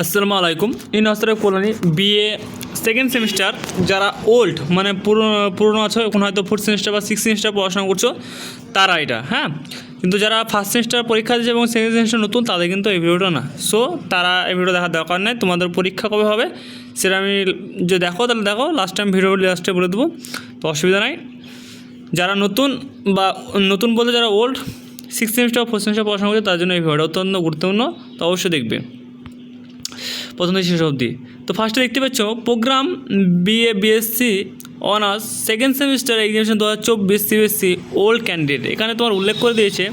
আসসালামু আলাইকুম। In Ashraf colony BA second semester যারা ওল্ড মানে পুরনো আছো, এখন হয়তো ফোর্থ সেমিস্টার বা সিক্স সেমিস্টার পড়াশোনা করছো তারা এটা, হ্যাঁ। কিন্তু যারা ফার্স্ট সেমিস্টার পরীক্ষা দিচ্ছে এবং সেকেন্ড সেমিস্টার নতুন, তাদের কিন্তু এই ভিডিওটা না। সো তারা এই ভিডিও দেখার দরকার নেই। তোমাদের পরীক্ষা কবে হবে সেটা আমি যে দেখো তাহলে দেখো, লাস্ট টাইম ভিডিও লাস্টে বলে দেবো, তো অসুবিধা নাই। যারা নতুন বা নতুন বলতে যারা ওল্ড সিক্স সেমিস্টার বা ফোর্থ সেমিস্টার পড়াশোনা করছে, তার জন্য এই ভিডিওটা অত্যন্ত গুরুত্বপূর্ণ, তো অবশ্যই দেখবে প্রথম থেকে শেষ অবধি। তো ফার্স্টে দেখতে পাচ্ছ program BA BSc honours second semester examination 2024 CBSC old candidate. এখানে তোমার উল্লেখ করে দিয়েছে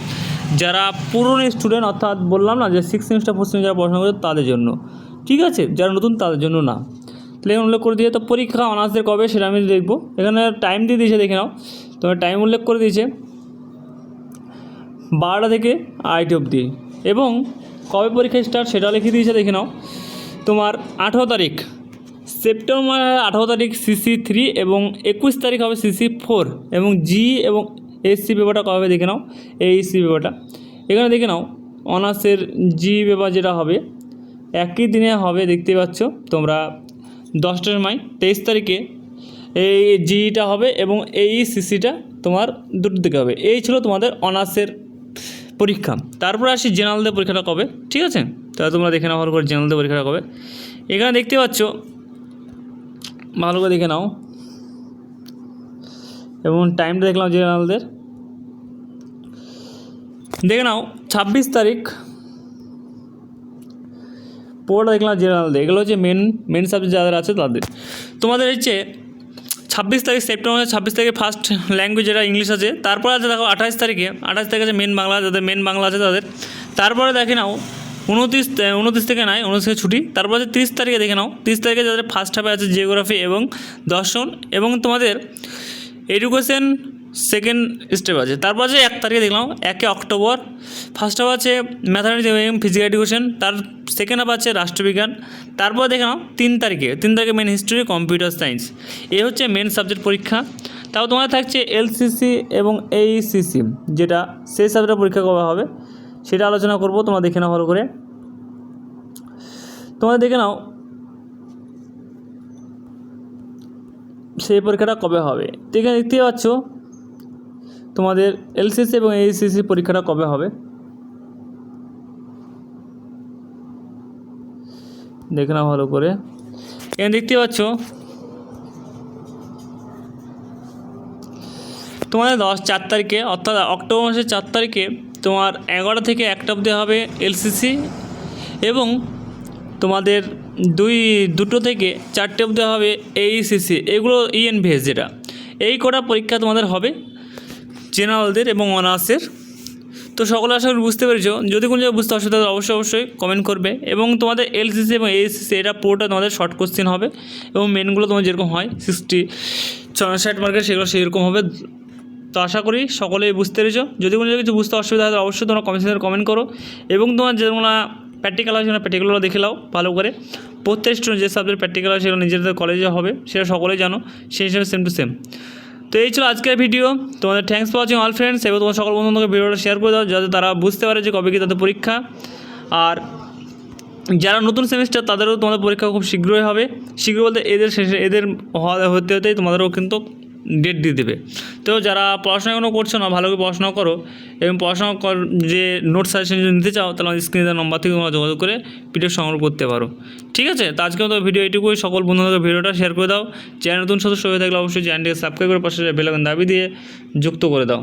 যারা পুরনো স্টুডেন্ট, অর্থাৎ বললাম না যে সিক্স সেমিস্টার ফোর্থ সেমিস্টার পড়াশোনা করছে তাদের জন্য, ঠিক আছে। যারা নতুন তাদের জন্য না। তাহলে এখানে উল্লেখ করে দিয়ে তো পরীক্ষা অনার্সদের কবে সেটা আমি দেখবো। এখানে টাইম দিয়ে দিয়েছে, দেখে নাও। তোমার টাইম উল্লেখ করে দিয়েছে 12টা থেকে 8 অবধি, এবং কবে পরীক্ষা স্টার্ট সেটাও লিখে দিয়েছে, দেখে নাও। তোমার 18 তারিখ সেপ্টেম্বর, 18 তারিখ CC3 এবং 21 তারিখ হবে CC4, এবং জি এবং এসসি পেপারটা কবে দেখে নাও। এইসি পেপারটা এখানে দেখে নাও। অনার্সের জি পেপার যেটা হবে একই দিনে হবে, দেখতে পাচ্ছ তোমরা 10টার সময় 23 তারিখে এই জিটা হবে, এবং এই সিসিটা তোমার দুটোর দিকে হবে। এই ছিল তোমাদের অনার্সের পরীক্ষা। তারপরে আসি জেনারেলদের পরীক্ষাটা কবে, ঠিক আছে। তাহলে তোমরা দেখে নাও ভালো করে জেনারেলদের পরীক্ষাটা কবে। এখানে দেখতে পাচ্ছ, ভালো করে দেখে নাও, এবং টাইমটা দেখলাম জেনারেলদের, দেখে নাও 26 তারিখ পুরোটা দেখলাম জেনারেলদের। এগুলো হচ্ছে মেন সাবজেক্ট যাদের আছে তাদের। তোমাদের হচ্ছে 26 তারিখ সেপ্টেম্বর, 26 তারিখে ফার্স্ট ল্যাঙ্গুয়েজ যেটা ইংলিশ আছে। তারপরে আছে দেখো 28 তারিখে আছে মেন বাংলা, যাদের মেন বাংলা আছে তাদের। তারপরে দেখে নাও 29 থেকে নাই, 29 থেকে ছুটি। তারপর আছে 30 তারিখে, দেখে নাও 30 তারিখে যাদের ফার্স্ট হাফে আছে জিওগ্রাফি এবং দর্শন, এবং তোমাদের এডুকেশন সেকেন্ড স্টেপ আছে। তারপর আছে 1 তারিখে দেখলাম 1 অক্টোবর ফার্স্ট হাফ আছে ম্যাথামেটিক্স এবং ফিজিক্যাল এডুকেশন, তার সেকেন্ড হাফ আছে রাষ্ট্রবিজ্ঞান। তারপর দেখে নাও 3 তারিখে মেন হিস্ট্রি কম্পিউটার সায়েন্স। এই হচ্ছে মেন সাবজেক্ট পরীক্ষা। তাও তোমাদের থাকছে এলসিসি এবং এইসিসি, যেটা সেই সাবজেক্টের পরীক্ষা কবে হবে সেটা আলোচনা করব। তোমরা দেখে নাও ভালো করে, তোমরা দেখে নাও সেই পরীক্ষাটা কবে হবে। তো এখানে দেখতে পাচ্ছ তোমাদের এলসিসি এবং এইসিসি পরীক্ষাটা কবে হবে, দেখে নাও ভালো করে। এখানে দেখতে পাচ্ছ তোমাদের 4 তারিখে, অর্থাৎ অক্টোবর মাসের 4 তারিখে তোমার 11টা থেকে 1টা অবধি হবে এলসিসি, এবং তোমাদের 2টো থেকে 4টে অবধি হবে এইসিসি। এগুলো ইএনভিএস যেটা, এই কটা পরীক্ষা তোমাদের হবে জেনারেলদের এবং অনার্সের। তো সকলে আশা করি বুঝতে পেরেছো। যদি কোনো জায়গায় বুঝতে অসুবিধা অবশ্যই কমেন্ট করবে। এবং তোমাদের এলসিসি এবং এইসিসি এটা পুরোটা তোমাদের শর্ট কোশ্চেন হবে, এবং মেনগুলো তোমার যেরকম হয় 60 মার্কের সেরকম হবে। তো আশা করি সকলেই বুঝতে পেরেছো। যদি কোনো কিছু বুঝতে অসুবিধা হয় অবশ্যই তোমরা কমেন্ট করো, এবং তোমার যেগুলো প্র্যাকটিক্যাল হয় সেগুলো প্র্যাকটিক্যালগুলো দেখে নাও ভালো করে। প্রত্যেক স্টুডেন্ট যে সাবজেক্ট প্র্যাকটিক্যাল হয় সেগুলো নিজেদের কলেজে হবে, সেটা সকলেই জানো, সেই হিসাবে সেম টু সেম। তো এই ছিল আজকের ভিডিও। তোমাদের thanks for watching all friends, এবং তোমার সকল বন্ধুদেরকে ভিডিওটা শেয়ার করে দাও যাতে তারা বুঝতে পারে যে কবে কি তাদের পরীক্ষা। আর যারা নতুন সেমিস্টার তাদেরও তোমাদের পরীক্ষা খুব শীঘ্রই হবে। শীঘ্র বলতে এদের হতেই তোমাদেরও কিন্তু ডেট দিয়ে দেবে। তো যারা পড়াশোনা এখনও করছো না, ভালো করে পড়াশোনা করো, এবং যে নোট সাজেশন যদি নিতে চাও তাহলে আমাদের স্ক্রিনের নাম্বার থেকে তোমরা যোগাযোগ করে পিডিএফ সংগ্রহ করতে পারো, ঠিক আছে। তো আজকে তো ভিডিও এইটুকুই। সকল বন্ধুদেরকে ভিডিওটা শেয়ার করে দাও। চ্যানেল নতুন সদস্য হয়ে থাকলে অবশ্যই চ্যানেলটিকে সাবস্ক্রাইব করে পাশে বেল আইকন দাবি দিয়ে যুক্ত করে দাও।